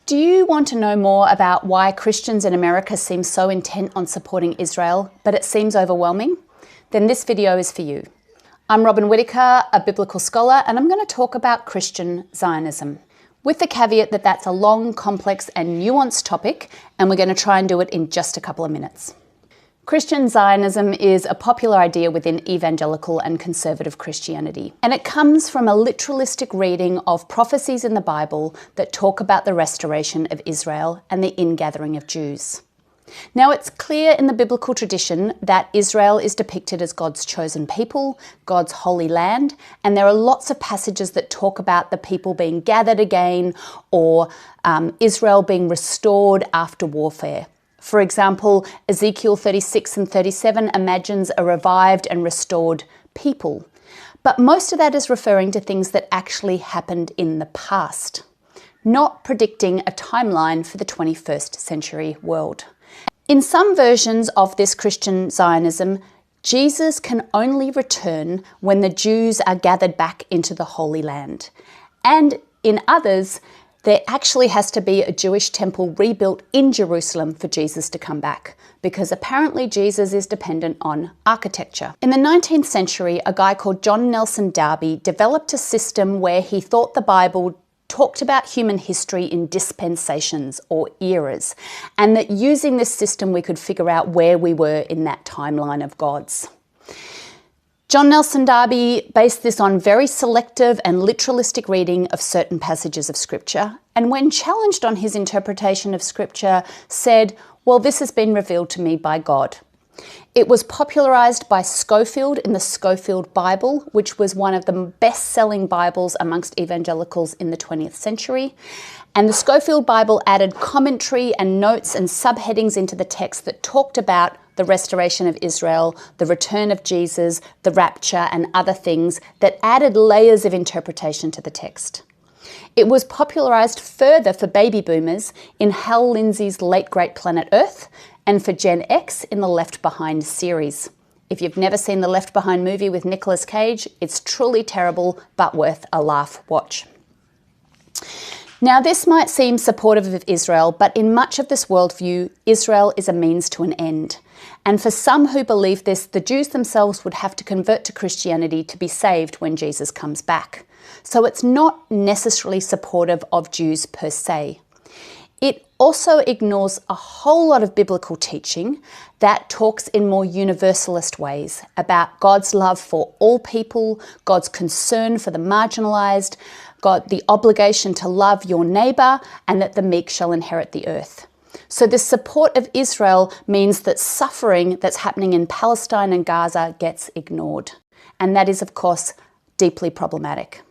Do you want to know more about why Christians in America seem so intent on supporting Israel, but it seems overwhelming? Then this video is for you. I'm Robin Whittaker, a biblical scholar, and I'm going to talk about Christian Zionism, with the caveat that that's a long, complex and nuanced topic, and we're going to try and do it in just a couple of minutes. Christian Zionism is a popular idea within evangelical and conservative Christianity, and it comes from a literalistic reading of prophecies in the Bible that talk about the restoration of Israel and the ingathering of Jews. Now, it's clear in the biblical tradition that Israel is depicted as God's chosen people, God's holy land, and there are lots of passages that talk about the people being gathered again or Israel being restored after warfare. For example, Ezekiel 36 and 37 imagines a revived and restored people. But most of that is referring to things that actually happened in the past, not predicting a timeline for the 21st century world. In some versions of this Christian Zionism, Jesus can only return when the Jews are gathered back into the Holy Land. And in others, there actually has to be a Jewish temple rebuilt in Jerusalem for Jesus to come back, because apparently Jesus is dependent on architecture. In the 19th century, a guy called John Nelson Darby developed a system where he thought the Bible talked about human history in dispensations or eras, and that using this system we could figure out where we were in that timeline of gods. John Nelson Darby based this on very selective and literalistic reading of certain passages of Scripture, and when challenged on his interpretation of Scripture, said, "Well, this has been revealed to me by God." It was popularised by Scofield in the Scofield Bible, which was one of the best-selling Bibles amongst evangelicals in the 20th century. And the Scofield Bible added commentary and notes and subheadings into the text that talked about the restoration of Israel, the return of Jesus, the rapture, and other things that added layers of interpretation to the text. It was popularised further for baby boomers in Hal Lindsey's Late Great Planet Earth, and for Gen X in the Left Behind series. If you've never seen the Left Behind movie with Nicolas Cage, it's truly terrible, but worth a laugh watch. Now, this might seem supportive of Israel, but in much of this worldview, Israel is a means to an end. And for some who believe this, the Jews themselves would have to convert to Christianity to be saved when Jesus comes back. So it's not necessarily supportive of Jews per se. It also ignores a whole lot of biblical teaching that talks in more universalist ways about God's love for all people, God's concern for the marginalised, God, the obligation to love your neighbour, and that the meek shall inherit the earth. So this support of Israel means that suffering that's happening in Palestine and Gaza gets ignored. And that is, of course, deeply problematic.